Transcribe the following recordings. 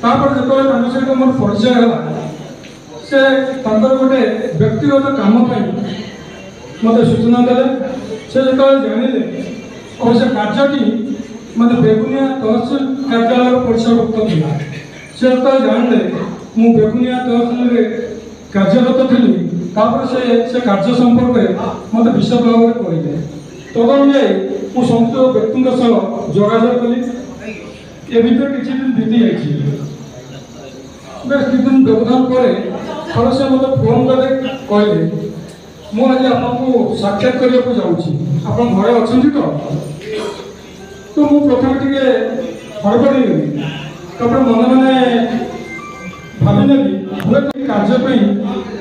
जो सहित मोर परिचय है से गोटे व्यक्तिगत काम मत सूचना दे से जो जानिले और से कार्यटी मत बेगुनिया तहसिल कार्यालय परिसरभुक्त था से जो जानले मु बेगुनिया तहसिल कार्यरत थी से कार्य संपर्क में मत विशद भाव में कहले तदनुजाई मुझे समस्त व्यक्ति जोगाजोग कली ए भर किसी दिन बीती जाइए बेस कि दिन व्यवधान पर थोड़ा से मतलब फोन कर कहले मुझे आपको साक्षात करने को जाऊँगी आप घरे अच्छा तो मुझे प्रथम टे हड़बड़ी तापर मन मैंने भाविनेली हुए कार्यपाई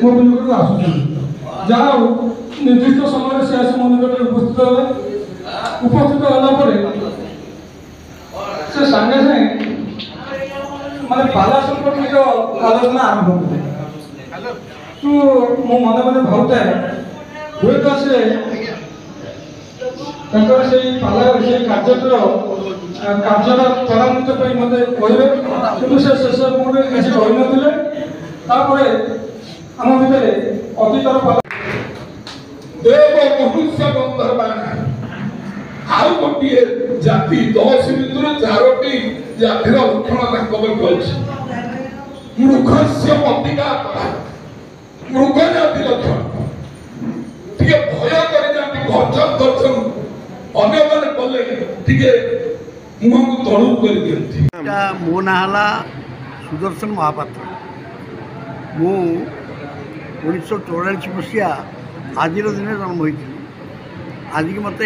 मो निकट आसुच्च जहाँ निर्दिष्ट समय से आस मो निकट उपस्थित होगापर से सागे सागे माने पाला संपर्कित आलोचना आरंभ करें तो मो मन मन भावुए हुए तो से पाला से कार्य त्वरान्वित मत कहे कि शेष मुहूर्ते किसी रही नापर आम भितर अतीतर देव मनुष्य गंधर्वाण आउ गोटे जाति 10 भितर 4टी जातिर लक्षण मृगस्य मतिका मृग जाति लक्षण टे भय कर गर्जन गर्जन अन्य मैंने कले टे मुह को तलू कर दिखती। मो ना सुदर्शन महापात्र मु 1944 मसीहा आज दिन जन्म होती आज की मत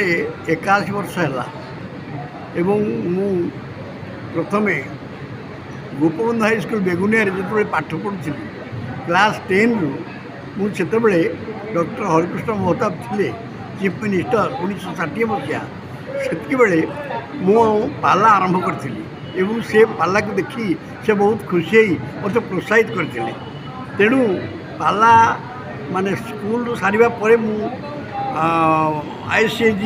81 वर्ष है मु प्रथमे गोपबंधु हाई स्कूल बेगुनिया जो पाठ पढ़ुली क्लास 10 मुझे डॉक्टर हरिकृष्ण महताब थे चीफ मिनिस्टर 1960 मसीहा से मु पाला आरंभ करी से पाला को देखी से बहुत खुशी मत प्रोत्साहित करते तेणु पाला माने स्कूल सारिबा परे मु ICG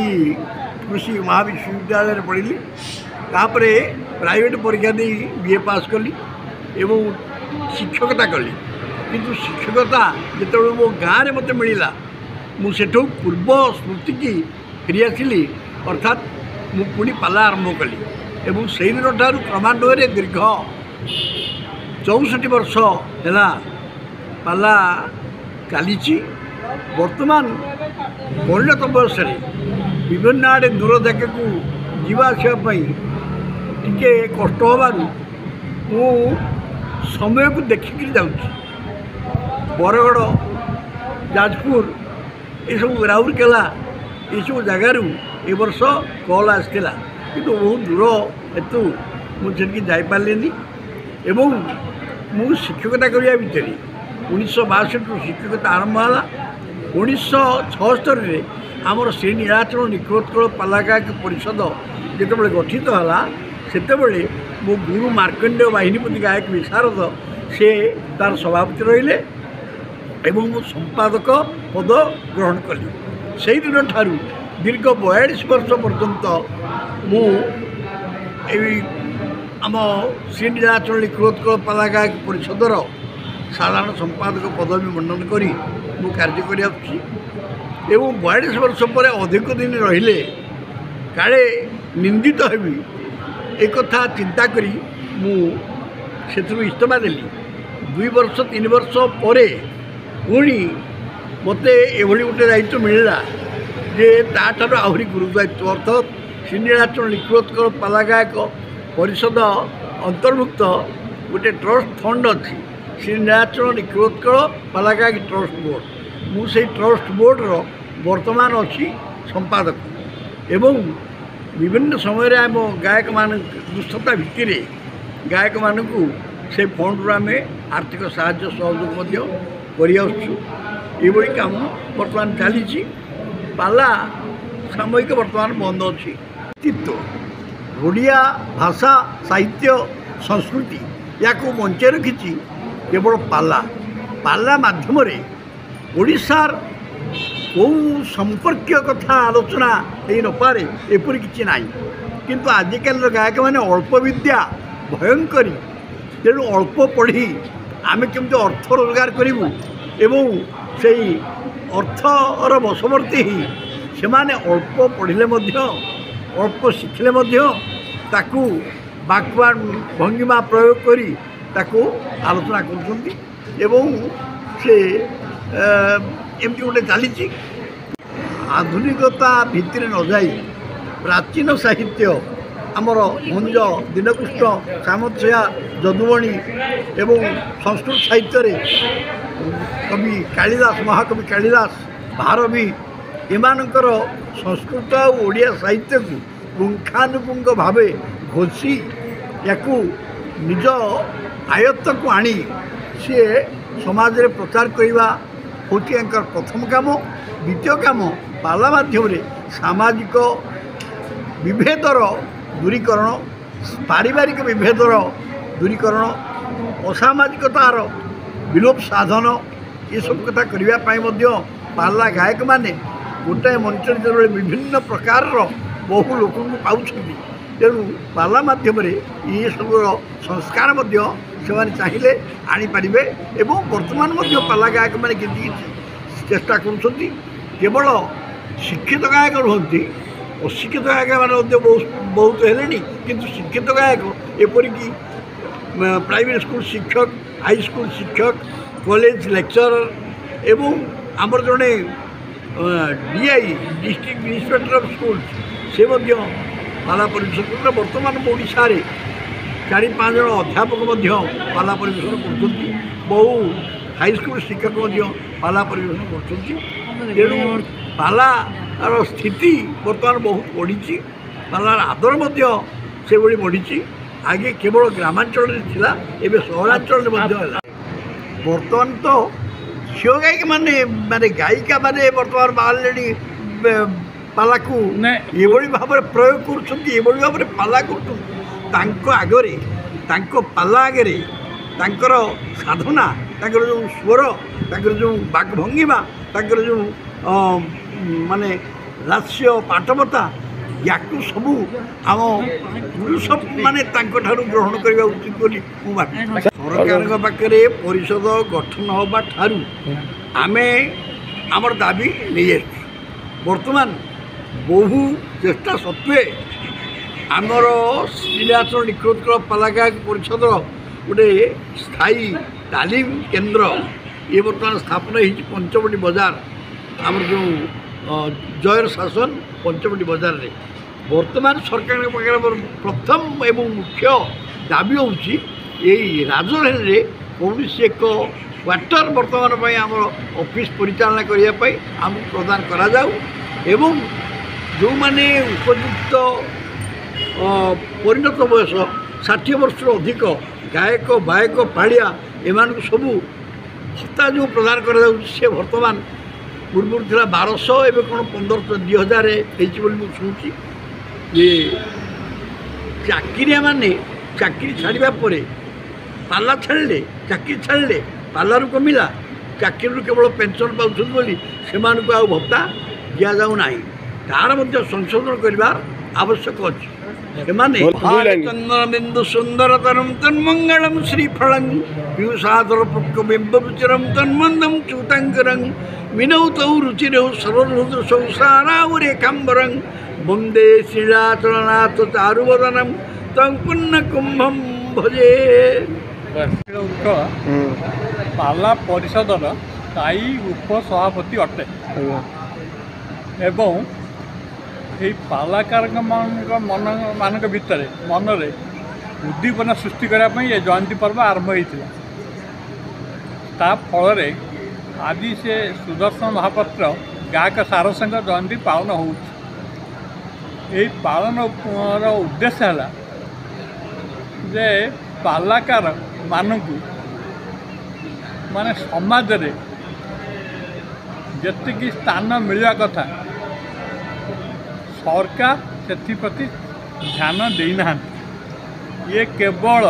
कृषि महाविश्वविद्यालय पढ़ी तापर प्राइवेट परीक्षा दे BA पास कली एवं शिक्षकता कली किंतु शिक्षकता जो मो गाँव में मत मिलला मुझे पूर्व स्मृति की फेरी आसली अर्थात मु पुणी पाला आरंभ कली एवं से दिन ठार क्रमान्वये दीर्घ 64 वर्ष है पाला चली वर्तमान परिणत बयस विभिन्न आड़े दूर जगह को जावासवाई टे कष्ट होबारू मु समय को देखिक जाऊँगी बरगढ़ जाजपुर ये सब राउरकेला ये सब जगार ए वर्ष कल आसाला कि बहुत दूर हेतु मुझे जापारे एवं मु शिक्षकता करने भितर 1962 शिक्षकता आरंभ है 1976 आमर श्री नीलाचल निखोत्कल पाला गायक परिषद जो गठित है से मो गुरु मार्कंडेय बाहिनीपति गायक विशारद से तार सभापति रहिले एवं मो संपादक पद ग्रहण कली से दिन ठारू दीर्घ 42 वर्ष पर्यंत मु आम श्री नीलाचल निखोत्कल पाला गायक परिषदर साधारण संपादक पदवी मंडन करी मु कार्य कर 42 वर्ष पर अधिक दिन रहिले काले निंदित हेबी एक कथा चिंता करी मु सेथु इस्तीफा देली 2 वर्ष 3 वर्ष पर पुणी मते एभली गोटे दायित्व मिलला जे ताठार आहरी गुरु दायित्व अर्थात श्री नीलाचल निखोत्कल पाला गायक परिषद अंतर्भुक्त गोटे ट्रस्ट फंड अच्छी श्री नीलाचल निखोत्कल पाला गायक ट्रस्ट बोर्ड मु से ट्रस्ट बोर्डर वर्तमान अच्छी संपादक एवं विभिन्न समय आम गायक मान दुष्टता भित्तिर गायक मानू से फंड आम आर्थिक साहाय्य सहयोग कर काम बर्तमान चली पाला सामयिक बर्तमान बंद अच्छी अस्तित्व ओडिया भाषा साहित्य संस्कृति या बंचाई रखी केवल पाला पाला माध्यम ओडिशार कौ संपर्क कथा आलोचना हो न पारे एपरी किसी ना किंतु आजिकल गायक मैंने अल्प विद्या भयंकरी ତେଣୁ ଅଳ୍ପ ପଢ଼ି ଆମେ କେମିତି ଅର୍ଥ ରୋଜଗାର କରିବୁ ଏବଂ ସେଇ ଅର୍ଥର ବଶବର୍ତ୍ତୀ ହେଇ ସେମାନେ ଅଳ୍ପ ପଢ଼ିଲେ ମଧ୍ୟ ଅଳ୍ପ ଶିଖିଲେ ମଧ୍ୟ ତାକୁ ବାକ୍ବାନ ଭଙ୍ଗିମା ପ୍ରୟୋଗ କରି ତାକୁ ଆଲୋଚନା କରୁଛନ୍ତି ଏବଂ ସେ ଏମିତି ଗୋଟେ ଚାଲିଛି। ଆଧୁନିକତା ଭିତରେ ନ ଯାଇ ପ୍ରାଚୀନ ସାହିତ୍ୟ ଆମର ଭଞ୍ଜ ଦୀନକୃଷ୍ଣ ସାମନ୍ତସିଂହା ଯଦୁମଣି ଏବଂ ସଂସ୍କୃତ ସାହିତ୍ୟରେ କବି କାଳିଦାସ ମହାକବି କାଳିଦାସ ଭାରବୀ ଏମାନଙ୍କର ସଂସ୍କୃତ ଆଉ ଓଡ଼ିଆ ସାହିତ୍ୟକୁ ପୁଙ୍ଖାନୁପୁଙ୍ଖ ଭାବେ ଘୋଷି ୟାକୁ ନିଜ ଆୟତ୍ତକୁ ଆଣି ସିଏ ସମାଜରେ ପ୍ରଚାର କରିବା ହେଉଛି ୟାଙ୍କର ପ୍ରଥମ କାମ। ଦ୍ୱିତୀୟ କାମ ପାଲା ମାଧ୍ୟମରେ ସାମାଜିକ ବିଭେଦର ଦୂରୀକରଣ, ପାରିବାରିକ ବିଭେଦର ଦୂରୀକରଣ, ଅସାମାଜିକତାର ବିଲୋପ ସାଧନ ଏସବୁ କଥା କରିବା ପାଇଁ ମଧ୍ୟ ପାଲା ଗାୟକମାନେ ଗୋଟାଏ ମଞ୍ଚରେ ଯେତେବେଳେ ବିଭିନ୍ନ ପ୍ରକାରର ବହୁ ଲୋକଙ୍କୁ ପାଉଛନ୍ତି ତେଣୁ ପାଲା ମାଧ୍ୟମରେ ଏସବୁର ସଂସ୍କାର ମଧ୍ୟ ସେମାନେ ଚାହିଁଲେ ଆଣିପାରିବେ ଏବଂ ବର୍ତ୍ତମାନ ମଧ୍ୟ ପାଲା ଗାୟକମାନେ କିଛି କିଛି ଚେଷ୍ଟା କରୁଛନ୍ତି। କେବଳ ଶିକ୍ଷିତ ଗାୟକ ନୁହନ୍ତି, ଅଶିକ୍ଷିତ ଗାୟକମାନେ ମଧ୍ୟ ବହୁତ ହେଲେଣି, କିନ୍ତୁ ଶିକ୍ଷିତ ଗାୟକ ଏପରିକି ପ୍ରାଇଭେଟ୍ ସ୍କୁଲ ଶିକ୍ଷକ, ହାଇସ୍କୁଲ ଶିକ୍ଷକ, କଲେଜ ଲେକ୍ଚରର ଏବଂ ଆମର ଜଣେ DI district inspector of school ସେ ମଧ୍ୟ ପାଲା ପରିବେଷଣ କରୁଥିଲେ। ବର୍ତ୍ତମାନ ଓଡ଼ିଶାରେ 4-5 ଜଣ ଅଧ୍ୟାପକ ମଧ୍ୟ ପାଲା ପରିବେଷଣ କରୁଛନ୍ତି, ବହୁ ହାଇସ୍କୁଲ ଶିକ୍ଷକ ମଧ୍ୟ ପାଲା ପରିବେଷଣ କରୁଛନ୍ତି। ତେଣୁ ପାଲାର ସ୍ଥିତି ବର୍ତ୍ତମାନ ବହୁତ ବଢ଼ିଛି, ପାଲାର ଆଦର ମଧ୍ୟ ସେଭଳି ବଢ଼ିଛି। ଆଗେ କେବଳ ଗ୍ରାମାଞ୍ଚଳରେ ଥିଲା, ଏବେ ସହରାଞ୍ଚଳରେ ମଧ୍ୟ ହେଲା। ବର୍ତ୍ତମାନ ତ ଝିଅ ଗାୟିକାମାନେ ମାନେ ଗାୟିକାମାନେ ବର୍ତ୍ତମାନ ବାହାରିଲେଣି ପାଲାକୁ ଏଭଳି ଭାବରେ ପ୍ରୟୋଗ କରୁଛନ୍ତି, ଏଭଳି ଭାବରେ ପାଲା କରୁଛନ୍ତି। ତାଙ୍କ ଆଗରେ, ତାଙ୍କ ପାଲା ଆଗରେ ତାଙ୍କର ସାଧନା, ତାଙ୍କର ଯେଉଁ ସ୍ୱର, ତାଙ୍କର ଯେଉଁ ବାକ୍ଭଙ୍ଗିମା, ତାଙ୍କର ଯେଉଁ ମାନେ ଲାସ୍ୟ ପାଠବତା, ୟାକୁ ସବୁ ଆମ ପୁରୁଷମାନେ ତାଙ୍କଠାରୁ ଗ୍ରହଣ କରିବା ଉଚିତ ବୋଲି ମୁଁ ଭାବେ। ସରକାରଙ୍କ ପାଖରେ ପରିଷଦ ଗଠନ ହେବା ଠାରୁ ଆମେ ଆମର ଦାବି ନେଇଆସିଛୁ। ବର୍ତ୍ତମାନ ବହୁ ଚେଷ୍ଟା ସତ୍ତ୍ୱେ ଆମର ଶ୍ରୀନିବାସ ନିଖୋଜ ପାଲାଗାୟକ ପରିଷଦର ଗୋଟେ ସ୍ଥାୟୀ ତାଲିମ କେନ୍ଦ୍ର ଇଏ ବର୍ତ୍ତମାନ ସ୍ଥାପନ ହୋଇଛି ପଞ୍ଚବଟୀ ବଜାର, ଆମର ଯେଉଁ ଜୟର ଶାସନ ପଞ୍ଚବଟୀ ବଜାରରେ। ବର୍ତ୍ତମାନ ସରକାରଙ୍କ ପାଖରେ ପ୍ରଥମ ଏବଂ ମୁଖ୍ୟ ଦାବି ହେଉଛି ଏଇ ରାଜଧାନୀରେ କୌଣସି ଏକ କ୍ୱାର୍ଟର ବର୍ତ୍ତମାନ ପାଇଁ ଆମର ଅଫିସ୍ ପରିଚାଳନା କରିବା ପାଇଁ ଆମକୁ ପ୍ରଦାନ କରାଯାଉ ଏବଂ ଯେଉଁମାନେ ଉପଯୁକ୍ତ ପରିଣତ ବୟସ 60 ବର୍ଷରୁ ଅଧିକ ଗାୟକ ବାୟକ ପାଳିଆ ଏମାନଙ୍କୁ ସବୁ ଭତ୍ତା ଯେଉଁ ପ୍ରଦାନ କରାଯାଉଛି ସେ ବର୍ତ୍ତମାନ ପୂର୍ବରୁ ଥିଲା 1200, ଏବେ କ'ଣ 1500-2000 ହେଇଛି ବୋଲି ମୁଁ ଶୁଣୁଛି। ଯେ ଚାକିରିଆମାନେ ଚାକିରି ଛାଡ଼ିବା ପରେ ପାଲା ଛାଡ଼ିଲେ, ଚାକିରି ଛାଡ଼ିଲେ, ପାଲାରୁ କମିଲା, ଚାକିରିରୁ କେବଳ ପେନ୍ସନ୍ ପାଉଛନ୍ତି ବୋଲି ସେମାନଙ୍କୁ ଆଉ ଭତ୍ତା ଦିଆଯାଉ ନାହିଁ। ତାର ମଧ୍ୟ ସଂଶୋଧନ କରିବା ଆବଶ୍ୟକ ଅଛି। ସେମାନେ ଚନ୍ଦ୍ରବିନ୍ଦୁ ସୁନ୍ଦରତରಂ ତନ୍ମଙ୍ଗଳಂ ଶ୍ରୀଫଳଂ ପିୟୁଷାଧର ପୁଷ୍ପବିମ୍ବରୁଚିରಂ ତନ୍ମନ୍ଦಂ ଚ୍ୟୁତାଙ୍କରଂ ମିନୌତୌ ରୁଚିରୌ ସର୍ବରୁଦ୍ରସୌ ସାରାଉରେକାମ୍ବରଂ ବନ୍ଦେ ଶ୍ରୀରାଚଳନାଥ ଚାରୁବଦନಂ तं ପୁଣ୍ୟକୁମ୍ଭಂ ଭଜେ। ପାଲା ପରିଷଦର ସ୍ଥାୟୀ ଉପସଭାପତି ଅଟେ ଏବଂ ଏହି ପାଲାକାରଙ୍କ ମାନଙ୍କ ଭିତରେ ମନରେ ଉଦ୍ଦୀପନା ସୃଷ୍ଟି କରିବା ପାଇଁ ଏ ଜୟନ୍ତୀ ପର୍ବ ଆରମ୍ଭ ହୋଇଥିଲା। ତା ଫଳରେ ଆଜି ସେ ସୁଦର୍ଶନ ମହାପାତ୍ର ଗାୟକ ସାରସଙ୍କ ଜୟନ୍ତୀ ପାଳନ ହେଉଛି। ଏହି ପାଳନର ଉଦ୍ଦେଶ୍ୟ ହେଲା ଯେ ପାଲାକାର ମାନଙ୍କୁ ମାନେ ସମାଜରେ ଯେତିକି ସ୍ଥାନ ମିଳିବା କଥା ସରକାର ସେଥିପ୍ରତି ଧ୍ୟାନ ଦେଇନାହାନ୍ତି। ଇଏ କେବଳ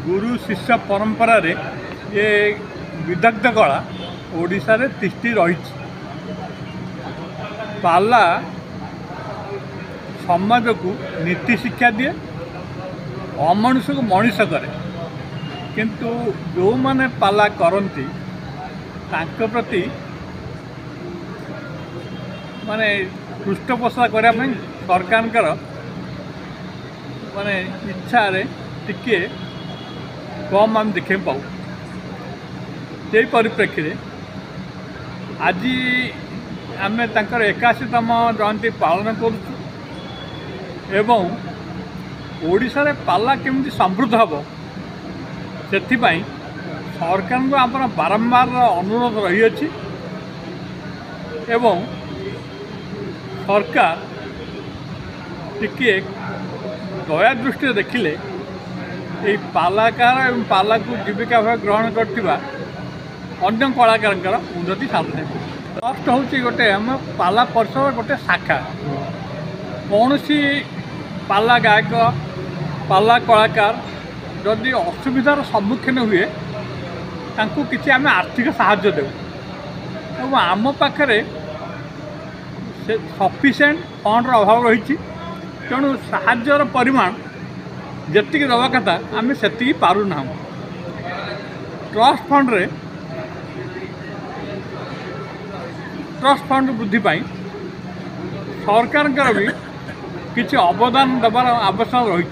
ଗୁରୁ ଶିଷ୍ୟ ପରମ୍ପରାରେ ଏ ବିଦଗ୍ଧ କଳା ଓଡ଼ିଶାରେ ତିଷ୍ଠି ରହିଛି। ପାଲା ସମାଜକୁ ନୀତି ଶିକ୍ଷା ଦିଏ, ଅମଣିଷକୁ ମଣିଷ କରେ। किंतु जो माने पाला करती तांको प्रति माने पृष्ठपोषण करने सरकार माने इच्छा रे टिके कम आम देखे पाऊ से परिप्रेक्षी रे आज आम तर 81तम जयंती पालन करुँ ओडिशा रे पाला केमती समृद्ध हम से सरकार को आम बारंबार अनुरोध रही अछि एवं सरकार टिके दया दृष्टि देखिले ये पालाकार एवं पाला को जीविका भाव ग्रहण करथिबा अन्य कलाकार उन्नति साधन फर्स्ट हूँ गोटे आम पाला परिषद गोटे शाखा कौन सी पाला गायक पाला कलाकार जदि असुविधार सम्मुखीन हुए तांको किसी आम आर्थिक साहाय्य देव और आम पाखे सफिसीयंट फंडर अभाव रही तेणु साहाय्यर परिमाण जी दवा कथा आम से पारूना ट्रस्ट फंड वृद्धि पाई सरकार भी किसी अवदान देवार आवश्यक रही